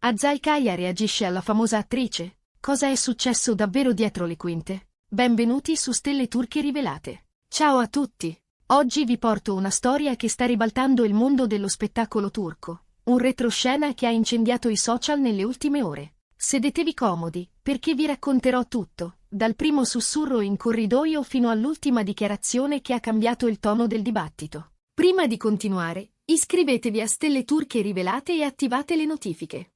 Azal Kaya reagisce alla famosa attrice. Cosa è successo davvero dietro le quinte? Benvenuti su Stelle Turche Rivelate. Ciao a tutti! Oggi vi porto una storia che sta ribaltando il mondo dello spettacolo turco. Un retroscena che ha incendiato i social nelle ultime ore. Sedetevi comodi, perché vi racconterò tutto, dal primo sussurro in corridoio fino all'ultima dichiarazione che ha cambiato il tono del dibattito. Prima di continuare, iscrivetevi a Stelle Turche Rivelate e attivate le notifiche.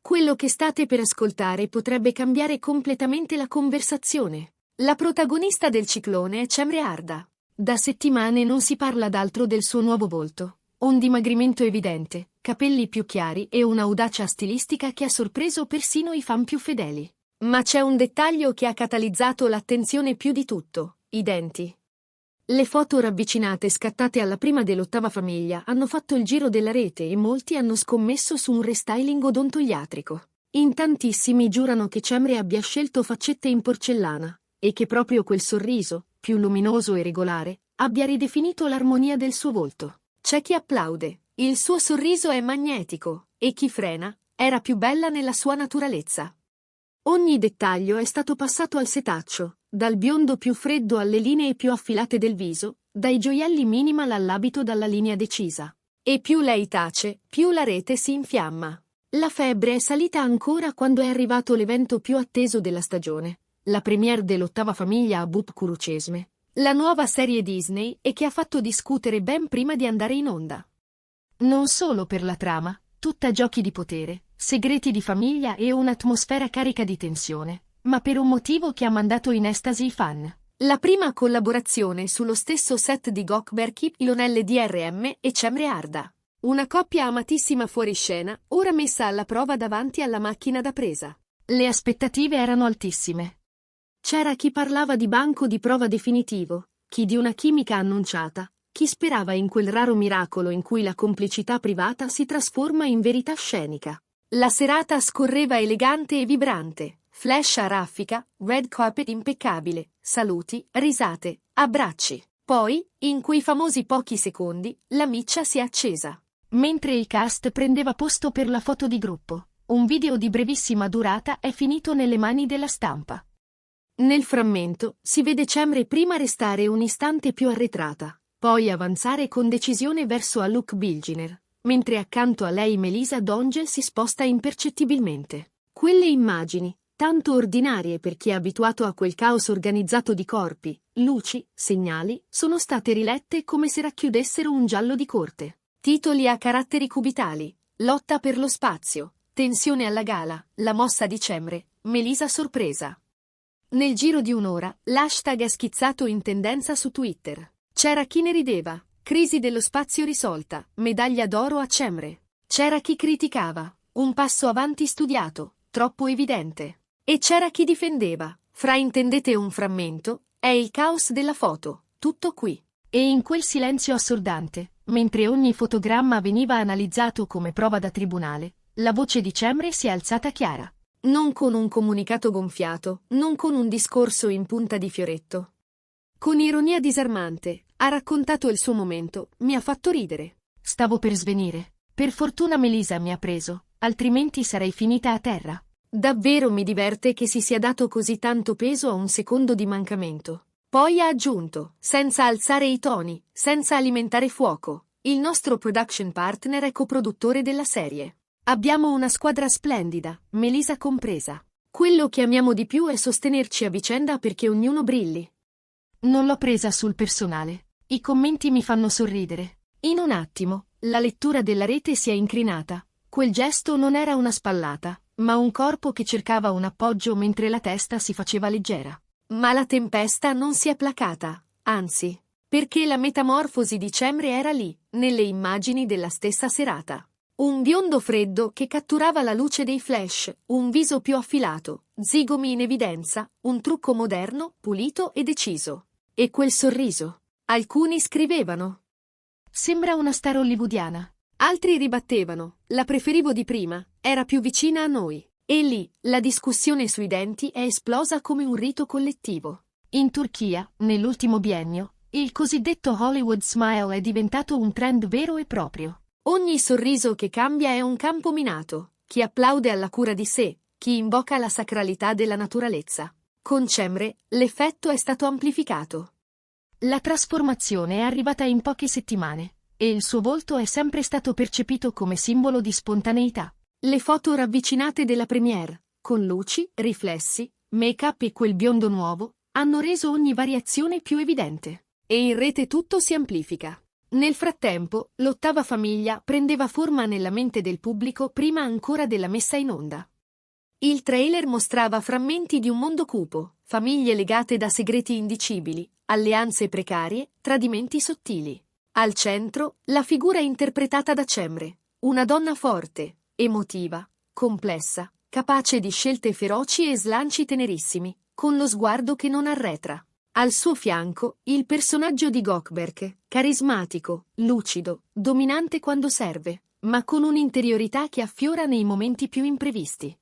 Quello che state per ascoltare potrebbe cambiare completamente la conversazione. La protagonista del ciclone è Cemre Arda. Da settimane non si parla d'altro del suo nuovo volto. Un dimagrimento evidente, capelli più chiari e un'audacia stilistica che ha sorpreso persino i fan più fedeli. Ma c'è un dettaglio che ha catalizzato l'attenzione più di tutto: i denti. Le foto ravvicinate scattate alla prima dell'Ottava Famiglia hanno fatto il giro della rete e molti hanno scommesso su un restyling odontoiatrico. In tantissimi giurano che Cemre abbia scelto faccette in porcellana e che proprio quel sorriso, più luminoso e regolare, abbia ridefinito l'armonia del suo volto. C'è chi applaude, il suo sorriso è magnetico, e chi frena, era più bella nella sua naturalezza. Ogni dettaglio è stato passato al setaccio, dal biondo più freddo alle linee più affilate del viso, dai gioielli minimal all'abito dalla linea decisa. E più lei tace, più la rete si infiamma. La febbre è salita ancora quando è arrivato l'evento più atteso della stagione, la premiere dell'Ottava Famiglia a Bupkurucesme, la nuova serie Disney e che ha fatto discutere ben prima di andare in onda. Non solo per la trama, tutta giochi di potere, segreti di famiglia e un'atmosfera carica di tensione, ma per un motivo che ha mandato in estasi i fan. La prima collaborazione sullo stesso set di Gökberk Ilonelle DRM e Cemre Arda. Una coppia amatissima fuori scena, ora messa alla prova davanti alla macchina da presa. Le aspettative erano altissime. C'era chi parlava di banco di prova definitivo, chi di una chimica annunciata, chi sperava in quel raro miracolo in cui la complicità privata si trasforma in verità scenica. La serata scorreva elegante e vibrante, flash a raffica, red carpet impeccabile, saluti, risate, abbracci. Poi, in quei famosi pochi secondi, la miccia si è accesa. Mentre il cast prendeva posto per la foto di gruppo, un video di brevissima durata è finito nelle mani della stampa. Nel frammento si vede Cemre prima restare un istante più arretrata, poi avanzare con decisione verso Haluk Bilginer, mentre accanto a lei Melisa Donge si sposta impercettibilmente. Quelle immagini, tanto ordinarie per chi è abituato a quel caos organizzato di corpi, luci, segnali, sono state rilette come se racchiudessero un giallo di corte. Titoli a caratteri cubitali: lotta per lo spazio, tensione alla gala, la mossa di Cemre, Melisa sorpresa. Nel giro di un'ora, l'hashtag è schizzato in tendenza su Twitter. C'era chi ne rideva, crisi dello spazio risolta, medaglia d'oro a Cemre. C'era chi criticava, un passo avanti studiato, troppo evidente. E c'era chi difendeva, fraintendete un frammento, è il caos della foto, tutto qui. E in quel silenzio assordante, mentre ogni fotogramma veniva analizzato come prova da tribunale, la voce di Cemre si è alzata chiara. Non con un comunicato gonfiato, non con un discorso in punta di fioretto. Con ironia disarmante, ha raccontato il suo momento, mi ha fatto ridere. Stavo per svenire. Per fortuna Melisa mi ha preso, altrimenti sarei finita a terra. Davvero mi diverte che si sia dato così tanto peso a un secondo di mancamento. Poi ha aggiunto, senza alzare i toni, senza alimentare fuoco, il nostro production partner è coproduttore della serie. Abbiamo una squadra splendida, Melisa compresa. Quello che amiamo di più è sostenerci a vicenda perché ognuno brilli. Non l'ho presa sul personale. I commenti mi fanno sorridere. In un attimo, la lettura della rete si è incrinata. Quel gesto non era una spallata, ma un corpo che cercava un appoggio mentre la testa si faceva leggera. Ma la tempesta non si è placata, anzi, perché la metamorfosi di Cemre era lì, nelle immagini della stessa serata. Un biondo freddo che catturava la luce dei flash, un viso più affilato, zigomi in evidenza, un trucco moderno, pulito e deciso. E quel sorriso. Alcuni scrivevano: sembra una star hollywoodiana. Altri ribattevano: la preferivo di prima, era più vicina a noi. E lì, la discussione sui denti è esplosa come un rito collettivo. In Turchia, nell'ultimo biennio, il cosiddetto Hollywood Smile è diventato un trend vero e proprio. Ogni sorriso che cambia è un campo minato, chi applaude alla cura di sé, chi invoca la sacralità della naturalezza. Con Cemre, l'effetto è stato amplificato. La trasformazione è arrivata in poche settimane, e il suo volto è sempre stato percepito come simbolo di spontaneità. Le foto ravvicinate della premiere, con luci, riflessi, make-up e quel biondo nuovo, hanno reso ogni variazione più evidente. E in rete tutto si amplifica. Nel frattempo, l'ottava famiglia prendeva forma nella mente del pubblico prima ancora della messa in onda. Il trailer mostrava frammenti di un mondo cupo, famiglie legate da segreti indicibili, alleanze precarie, tradimenti sottili. Al centro, la figura interpretata da Cemre, una donna forte, emotiva, complessa, capace di scelte feroci e slanci tenerissimi, con lo sguardo che non arretra. Al suo fianco, il personaggio di Gökberk, carismatico, lucido, dominante quando serve, ma con un'interiorità che affiora nei momenti più imprevisti.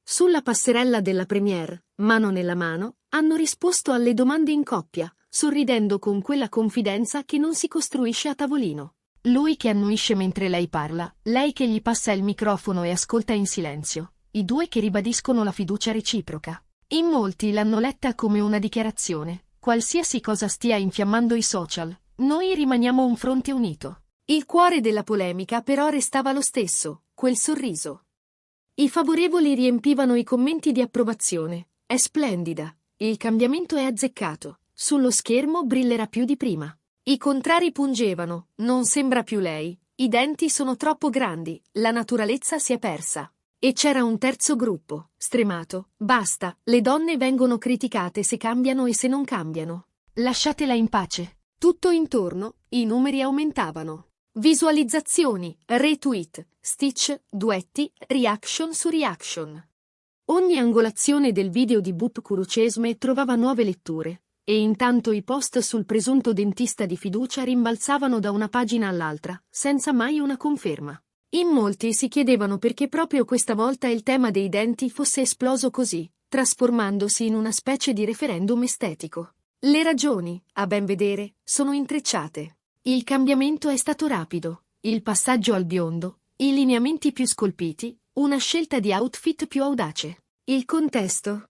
Sulla passerella della premiere, mano nella mano, hanno risposto alle domande in coppia, sorridendo con quella confidenza che non si costruisce a tavolino. Lui che annuisce mentre lei parla, lei che gli passa il microfono e ascolta in silenzio, i due che ribadiscono la fiducia reciproca. In molti l'hanno letta come una dichiarazione, qualsiasi cosa stia infiammando i social, noi rimaniamo un fronte unito. Il cuore della polemica però restava lo stesso, quel sorriso. I favorevoli riempivano i commenti di approvazione. È splendida, il cambiamento è azzeccato, sullo schermo brillerà più di prima. I contrari pungevano, non sembra più lei, i denti sono troppo grandi, la naturalezza si è persa. E c'era un terzo gruppo, stremato, basta, le donne vengono criticate se cambiano e se non cambiano. Lasciatela in pace. Tutto intorno, i numeri aumentavano. Visualizzazioni, retweet, stitch, duetti, reaction su reaction. Ogni angolazione del video di Bup Kurucesme trovava nuove letture, e intanto i post sul presunto dentista di fiducia rimbalzavano da una pagina all'altra, senza mai una conferma. In molti si chiedevano perché proprio questa volta il tema dei denti fosse esploso così, trasformandosi in una specie di referendum estetico. Le ragioni, a ben vedere, sono intrecciate. Il cambiamento è stato rapido, il passaggio al biondo, i lineamenti più scolpiti, una scelta di outfit più audace. Il contesto?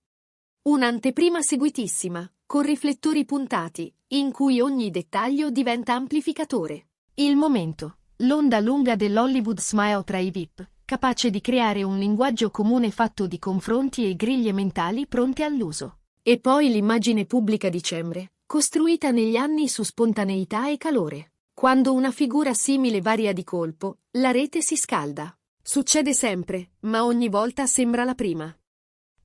Un'anteprima seguitissima, con riflettori puntati, in cui ogni dettaglio diventa amplificatore. Il momento. L'onda lunga dell'Hollywood Smile tra i VIP, capace di creare un linguaggio comune fatto di confronti e griglie mentali pronte all'uso. E poi l'immagine pubblica di Cemre, costruita negli anni su spontaneità e calore. Quando una figura simile varia di colpo, la rete si scalda. Succede sempre, ma ogni volta sembra la prima.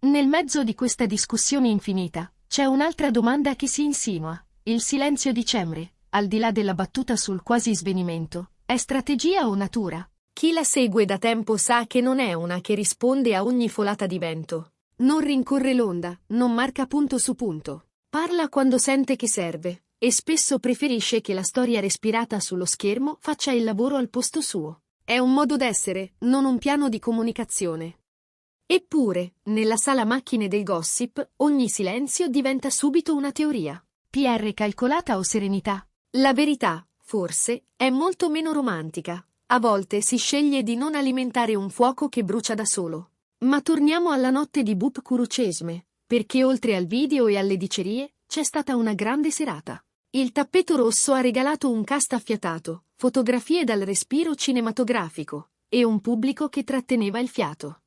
Nel mezzo di questa discussione infinita, c'è un'altra domanda che si insinua. Il silenzio di Cemre, al di là della battuta sul quasi svenimento, è strategia o natura? Chi la segue da tempo sa che non è una che risponde a ogni folata di vento. Non rincorre l'onda, non marca punto su punto. Parla quando sente che serve, e spesso preferisce che la storia respirata sullo schermo faccia il lavoro al posto suo. È un modo d'essere, non un piano di comunicazione. Eppure, nella sala macchine del gossip, ogni silenzio diventa subito una teoria. PR calcolata o serenità? La verità, forse, è molto meno romantica. A volte si sceglie di non alimentare un fuoco che brucia da solo. Ma torniamo alla notte di Bup Kurucesme, perché oltre al video e alle dicerie, c'è stata una grande serata. Il tappeto rosso ha regalato un cast affiatato, fotografie dal respiro cinematografico, e un pubblico che tratteneva il fiato.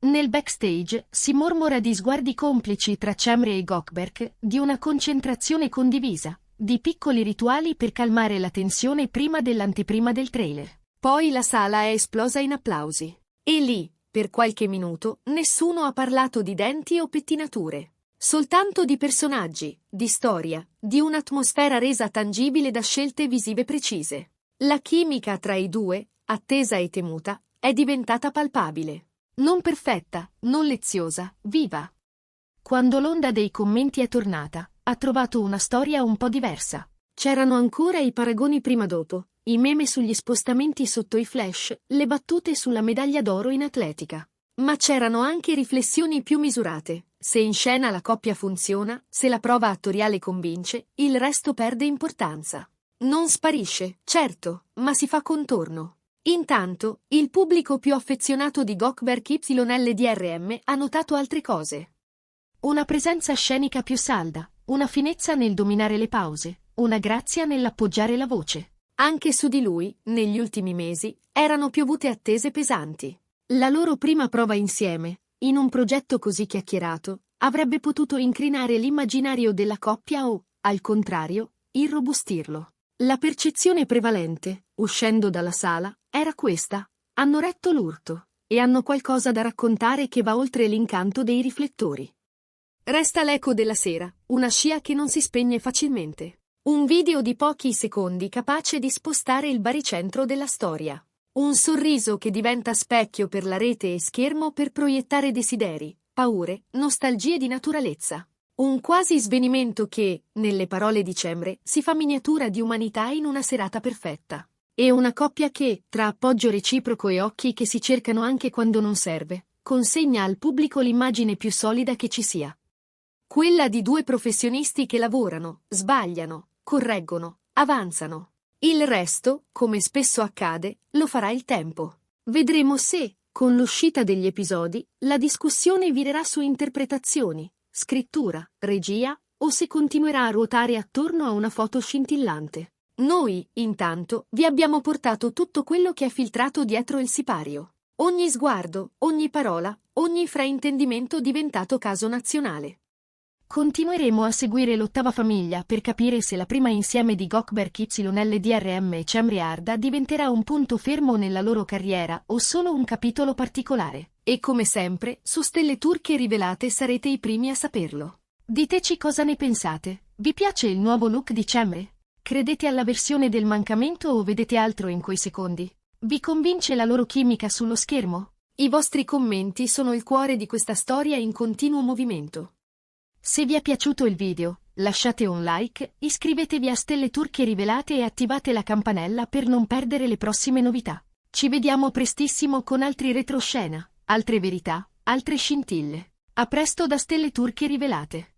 Nel backstage si mormora di sguardi complici tra Cemre e Gökberk, di una concentrazione condivisa, di piccoli rituali per calmare la tensione prima dell'anteprima del trailer. Poi la sala è esplosa in applausi. E lì, per qualche minuto, nessuno ha parlato di denti o pettinature. Soltanto di personaggi, di storia, di un'atmosfera resa tangibile da scelte visive precise. La chimica tra i due, attesa e temuta, è diventata palpabile. Non perfetta, non leziosa, viva. Quando l'onda dei commenti è tornata, ha trovato una storia un po' diversa. C'erano ancora i paragoni prima-dopo, i meme sugli spostamenti sotto i flash, le battute sulla medaglia d'oro in atletica. Ma c'erano anche riflessioni più misurate. Se in scena la coppia funziona, se la prova attoriale convince, il resto perde importanza. Non sparisce, certo, ma si fa contorno. Intanto, il pubblico più affezionato di Gökberk YLDRM ha notato altre cose. Una presenza scenica più salda, una finezza nel dominare le pause, una grazia nell'appoggiare la voce. Anche su di lui, negli ultimi mesi, erano piovute attese pesanti. La loro prima prova insieme, in un progetto così chiacchierato, avrebbe potuto incrinare l'immaginario della coppia o, al contrario, irrobustirlo. La percezione prevalente, uscendo dalla sala, era questa: hanno retto l'urto, e hanno qualcosa da raccontare che va oltre l'incanto dei riflettori. Resta l'eco della sera, una scia che non si spegne facilmente. Un video di pochi secondi capace di spostare il baricentro della storia. Un sorriso che diventa specchio per la rete e schermo per proiettare desideri, paure, nostalgie di naturalezza. Un quasi svenimento che, nelle parole di Cemre, si fa miniatura di umanità in una serata perfetta. E una coppia che, tra appoggio reciproco e occhi che si cercano anche quando non serve, consegna al pubblico l'immagine più solida che ci sia. Quella di due professionisti che lavorano, sbagliano, correggono, avanzano. Il resto, come spesso accade, lo farà il tempo. Vedremo se, con l'uscita degli episodi, la discussione virerà su interpretazioni, scrittura, regia, o se continuerà a ruotare attorno a una foto scintillante. Noi, intanto, vi abbiamo portato tutto quello che è filtrato dietro il sipario. Ogni sguardo, ogni parola, ogni fraintendimento diventato caso nazionale. Continueremo a seguire l'ottava famiglia per capire se la prima insieme di Gökberk YLDRM e Cemre Arda diventerà un punto fermo nella loro carriera o solo un capitolo particolare. E come sempre, su Stelle Turche Rivelate sarete i primi a saperlo. Diteci cosa ne pensate. Vi piace il nuovo look di Cemre? Credete alla versione del mancamento o vedete altro in quei secondi? Vi convince la loro chimica sullo schermo? I vostri commenti sono il cuore di questa storia in continuo movimento. Se vi è piaciuto il video, lasciate un like, iscrivetevi a Stelle Turche Rivelate e attivate la campanella per non perdere le prossime novità. Ci vediamo prestissimo con altri retroscena, altre verità, altre scintille. A presto da Stelle Turche Rivelate.